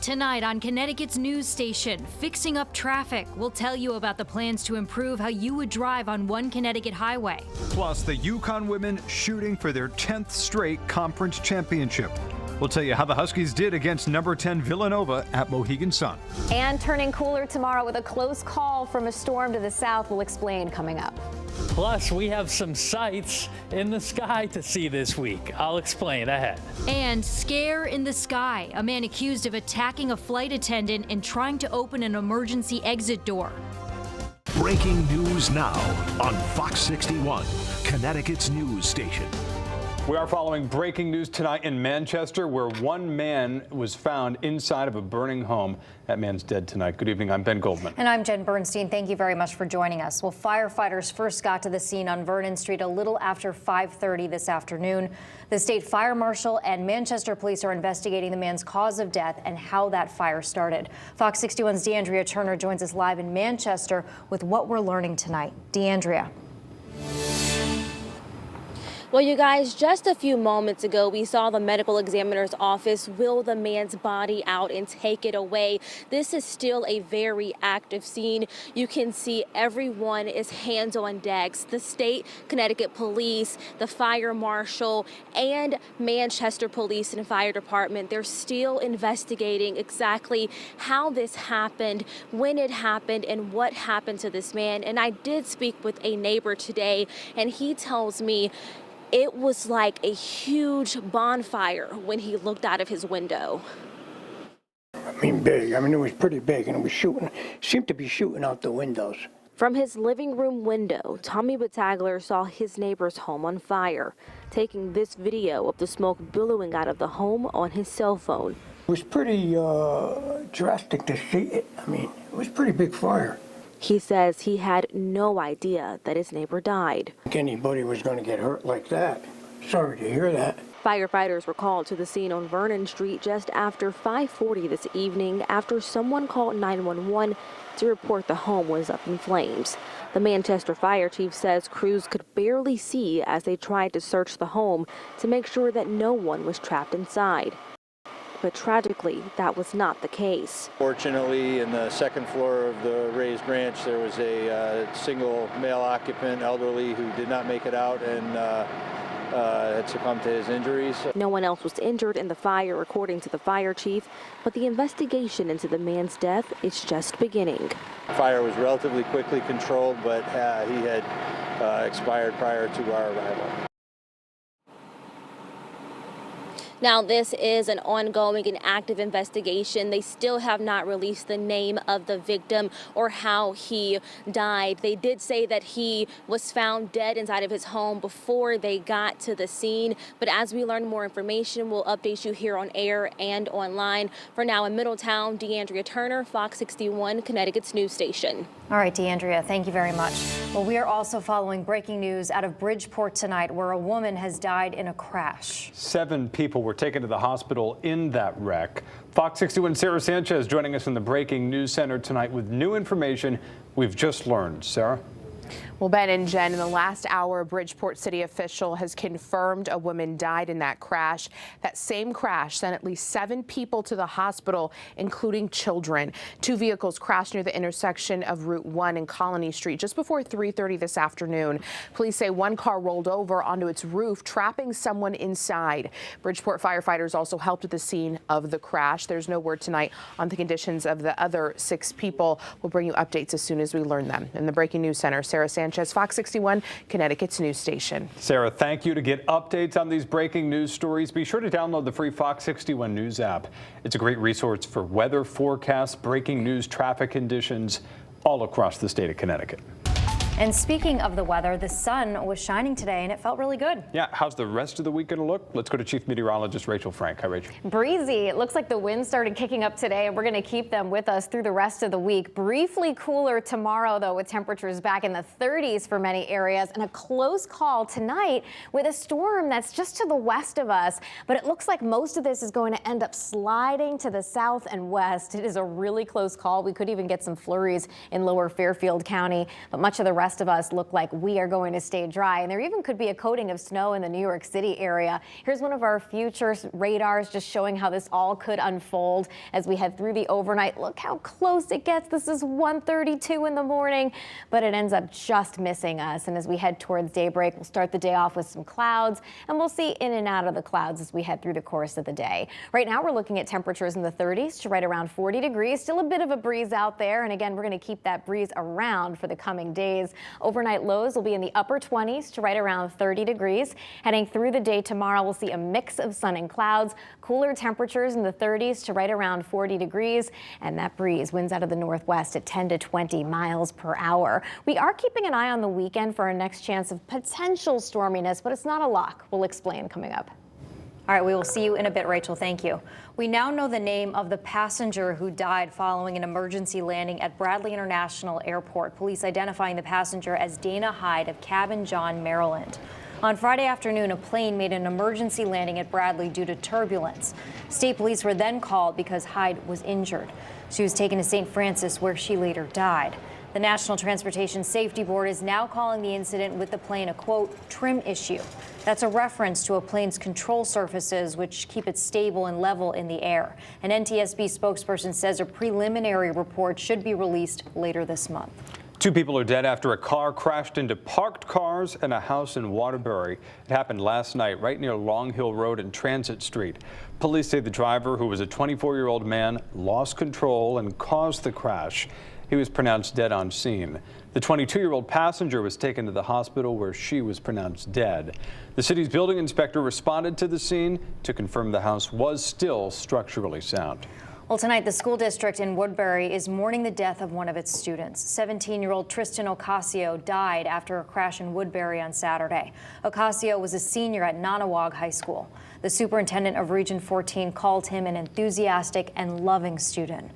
Tonight on Connecticut's news station, Fixing Up Traffic, we'll tell you about the plans to improve how you would drive on one Connecticut highway. Plus, the UConn women shooting for their 10th straight conference championship. We'll tell you how the Huskies did against number 10 Villanova at Mohegan Sun. And turning cooler tomorrow with a close call from a storm to the south. We'll explain coming up. Plus, we have some sights in the sky to see this week. I'll explain ahead. And scare in the sky. A man accused of attacking a flight attendant and trying to open an emergency exit door. Breaking news now on Fox 61, Connecticut's news station. We are following breaking news tonight in Manchester, where one man was found inside of a burning home. That man's dead tonight. Good evening. I'm Ben Goldman. And I'm Jen Bernstein. Thank you very much for joining us. Well, firefighters first got to the scene on Vernon Street a little after 5:30 this afternoon. The state fire marshal and Manchester police are investigating the man's cause of death and how that fire started. Fox 61's DeAndrea Turner joins us live in Manchester with what we're learning tonight. DeAndrea. Well, you guys, just a few moments ago, we saw the medical examiner's office wheel the man's body out and take it away. This is still a very active scene. You can see everyone is hands on decks. The state Connecticut police, the fire marshal, and Manchester Police and Fire Department, they're still investigating exactly how this happened, when it happened, and what happened to this man. And I did speak with a neighbor today, and he tells me it was like a huge bonfire when he looked out of his window. I mean, big. I mean, it was pretty big, and it was shooting. Seemed to be shooting out the windows. From his living room window, Tommy Battagler saw his neighbor's home on fire, taking this video of the smoke billowing out of the home on his cell phone. It was pretty drastic to see it. I mean, it was a pretty big fire. He says he had no idea that his neighbor died. I think anybody was going to get hurt like that. Sorry to hear that. Firefighters were called to the scene on Vernon Street just after 5:40 this evening after someone called 911 to report the home was up in flames. The Manchester fire chief says crews could barely see as they tried to search the home to make sure that no one was trapped inside. But tragically, that was not the case. Fortunately, in the second floor of the raised ranch, there was a single male occupant, elderly, who did not make it out and had succumbed to his injuries. No one else was injured in the fire, according to the fire chief, but the investigation into the man's death is just beginning. The fire was relatively quickly controlled, but he had expired prior to our arrival. Now, this is an ongoing and active investigation. They still have not released the name of the victim or how he died. They did say that he was found dead inside of his home before they got to the scene. But as we learn more information, we'll update you here on air and online. For now, in Middletown, DeAndrea Turner, Fox 61, Connecticut's news station. All right, DeAndrea, thank you very much. Well, we are also following breaking news out of Bridgeport tonight, where a woman has died in a crash. 7 people were taken to the hospital in that wreck. Fox 61 Sarah Sanchez joining us in the breaking news center tonight with new information we've just learned. Sarah? Well, Ben and Jen, in the last hour, a Bridgeport city official has confirmed a woman died in that crash. That same crash sent at least 7 people to the hospital, including children. 2 vehicles crashed near the intersection of Route 1 and Colony Street just before 3:30 this afternoon. Police say one car rolled over onto its roof, trapping someone inside. Bridgeport firefighters also helped at the scene of the crash. There's no word tonight on the conditions of the other 6 people. We'll bring you updates as soon as we learn them. In the breaking news center, Sarah Sanchez, Fox 61, Connecticut's news station. Sarah, thank you. To get updates on these breaking news stories, be sure to download the free Fox 61 News app. It's a great resource for weather forecasts, breaking news, traffic conditions all across the state of Connecticut. And speaking of the weather, the sun was shining today and it felt really good. Yeah, how's the rest of the week going to look? Let's go to Chief Meteorologist Rachel Frank. Hi, Rachel. Breezy. It looks like the winds started kicking up today, and we're going to keep them with us through the rest of the week. Briefly cooler tomorrow, though, with temperatures back in the 30s for many areas, and a close call tonight with a storm that's just to the west of us. But it looks like most of this is going to end up sliding to the south and west. It is a really close call. We could even get some flurries in lower Fairfield County, but much of the rest rest of us look like we are going to stay dry. And there even could be a coating of snow in the New York City area. Here's one of our future radars just showing how this all could unfold as we head through the overnight. Look how close it gets. This is 1:32 in the morning, but it ends up just missing us. And as we head towards daybreak, we'll start the day off with some clouds, and we'll see in and out of the clouds as we head through the course of the day. Right now, we're looking at temperatures in the 30s to right around 40 degrees. Still a bit of a breeze out there. And again, we're going to keep that breeze around for the coming days. Overnight lows will be in the upper 20s to right around 30 degrees. Heading through the day tomorrow, we'll see a mix of sun and clouds. Cooler temperatures in the 30s to right around 40 degrees. And that breeze, winds out of the northwest at 10 to 20 miles per hour. We are keeping an eye on the weekend for our next chance of potential storminess, but it's not a lock. We'll explain coming up. All right, we will see you in a bit, Rachel. Thank you. We now know the name of the passenger who died following an emergency landing at Bradley International Airport. Police identifying the passenger as Dana Hyde of Cabin John, Maryland. On Friday afternoon, a plane made an emergency landing at Bradley due to turbulence. State police were then called because Hyde was injured. She was taken to St. Francis, where she later died. The National Transportation Safety Board is now calling the incident with the plane a, quote, trim issue. That's a reference to a plane's control surfaces, which keep it stable and level in the air. An NTSB spokesperson says a preliminary report should be released later this month. 2 people are dead after a car crashed into parked cars and a house in Waterbury. It happened last night right near Long Hill Road and Transit Street. Police say the driver, who was a 24-year-old man, lost control and caused the crash. He was pronounced dead on scene. The 22-year-old passenger was taken to the hospital where she was pronounced dead. The city's building inspector responded to the scene to confirm the house was still structurally sound. Well, tonight, the school district in Woodbury is mourning the death of one of its students. 17-year-old Tristan Ocasio died after a crash in Woodbury on Saturday. Ocasio was a senior at Nonawag High School. The superintendent of Region 14 called him an enthusiastic and loving student.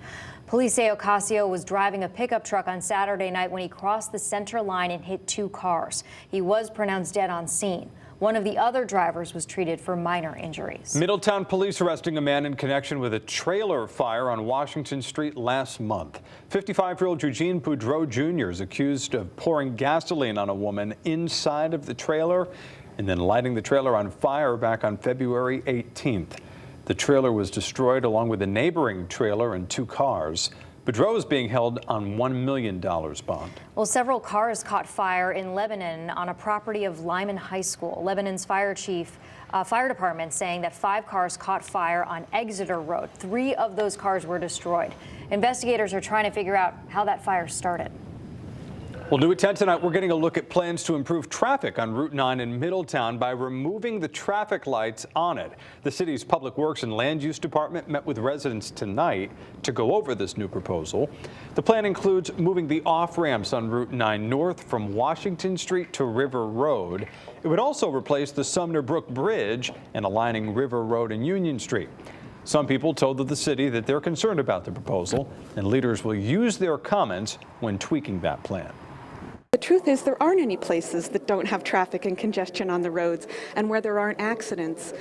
Police say Ocasio was driving a pickup truck on Saturday night when he crossed the center line and hit 2 cars. He was pronounced dead on scene. One of the other drivers was treated for minor injuries. Middletown police arresting a man in connection with a trailer fire on Washington Street last month. 55-year-old Eugene Boudreau Jr. is accused of pouring gasoline on a woman inside of the trailer and then lighting the trailer on fire back on February 18th. The trailer was destroyed along with a neighboring trailer and 2 cars. Boudreau is being held on $1 million bond. Well, several cars caught fire in Lebanon on a property of Lyman High School. Lebanon's fire department saying that 5 cars caught fire on Exeter Road. 3 of those cars were destroyed. Investigators are trying to figure out how that fire started. Well, new at 10 tonight, we're getting a look at plans to improve traffic on Route 9 in Middletown by removing the traffic lights on it. The city's Public Works and Land Use Department met with residents tonight to go over this new proposal. The plan includes moving the off-ramps on Route 9 north from Washington Street to River Road. It would also replace the Sumner Brook Bridge and aligning River Road and Union Street. Some people told the city that they're concerned about the proposal, and leaders will use their comments when tweaking that plan. The truth is there aren't any places that don't have traffic and congestion on the roads and where there aren't accidents.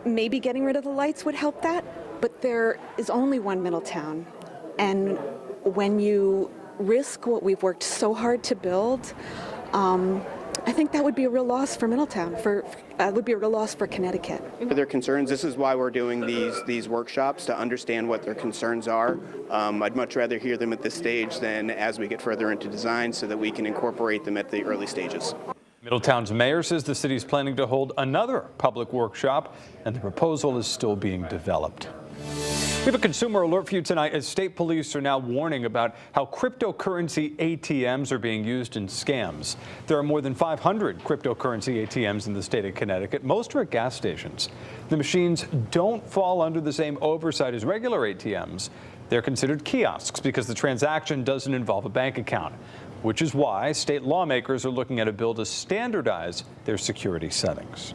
Maybe getting rid of the lights would help that, but there is only one Middletown. And when you risk what we've worked so hard to build, I think that would be a real loss for Middletown, would be a real loss for Connecticut. For their concerns, this is why we're doing these workshops, to understand what their concerns are. I'd much rather hear them at this stage than as we get further into design so that we can incorporate them at the early stages. Middletown's mayor says the city's planning to hold another public workshop, and the proposal is still being developed. We have a consumer alert for you tonight as state police are now warning about how cryptocurrency ATMs are being used in scams. There are more than 500 cryptocurrency ATMs in the state of Connecticut. Most are at gas stations. The machines don't fall under the same oversight as regular ATMs. They're considered kiosks because the transaction doesn't involve a bank account, which is why state lawmakers are looking at a bill to standardize their security settings.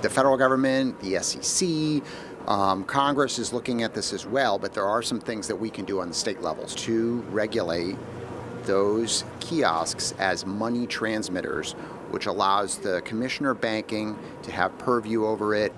The federal government, the SEC, Congress is looking at this as well, but there are some things that we can do on the state levels to regulate those kiosks as money transmitters, which allows the commissioner of banking to have purview over it.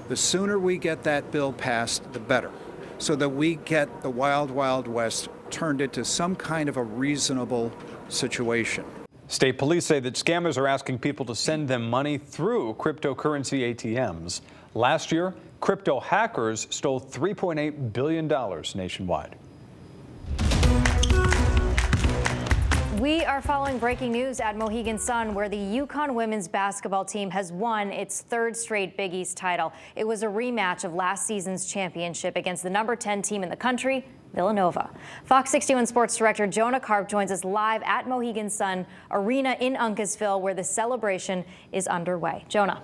The sooner we get that bill passed, the better, so that we get the wild, wild west turned into some kind of a reasonable situation. State police say that scammers are asking people to send them money through cryptocurrency ATMs. Last year, crypto hackers stole $3.8 billion nationwide. We are following breaking news at Mohegan Sun, where the UConn women's basketball team has won its third straight Big East title. It was a rematch of last season's championship against the number 10 team in the country, Villanova. Fox 61 sports director Jonah Karp joins us live at Mohegan Sun Arena in Uncasville, where the celebration is underway. Jonah.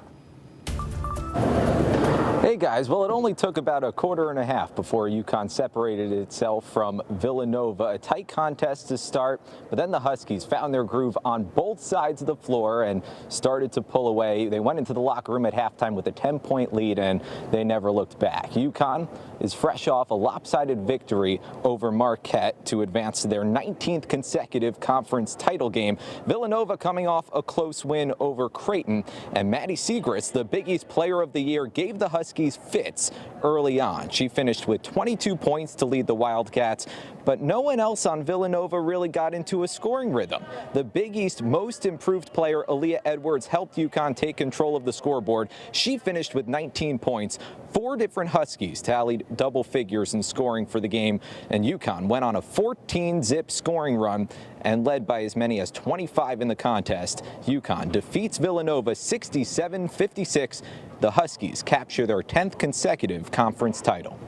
Hey guys, well, it only took about a quarter and a half before UConn separated itself from Villanova. A tight contest to start, but then the Huskies found their groove on both sides of the floor and started to pull away. They went into the locker room at halftime with a 10-point lead, and they never looked back. UConn is fresh off a lopsided victory over Marquette to advance to their 19th consecutive conference title game. Villanova coming off a close win over Creighton, and Maddie Siegrist, the Big East Player of the Year, gave the Huskies fits early on. She finished with 22 points to lead the Wildcats, but no one else on Villanova really got into a scoring rhythm. The Big East most improved player, Aaliyah Edwards, helped UConn take control of the scoreboard. She finished with 19 points. 4 different Huskies tallied double figures in scoring for the game, and UConn went on a 14-zip scoring run and led by as many as 25 in the contest. UConn defeats Villanova 67-56. The Huskies capture their 10th consecutive conference title.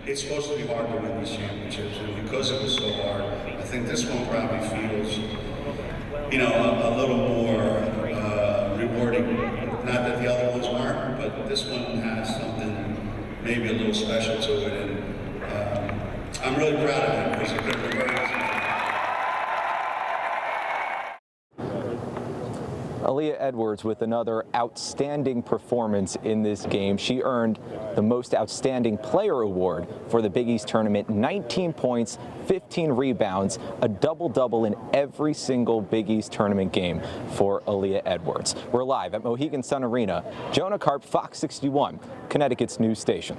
It's supposed to be hard to win these championships, and because it was so hard, I think this one probably feels, a little more rewarding. Not that the other ones weren't, but this one has something maybe a little special to it, and I'm really proud of it because it could have been very easy. Aaliyah Edwards with another outstanding performance in this game. She earned the Most Outstanding Player Award for the Big East Tournament. 19 points, 15 rebounds, a double-double in every single Big East Tournament game for Aaliyah Edwards. We're live at Mohegan Sun Arena. Jonah Karp, Fox 61, Connecticut's news station.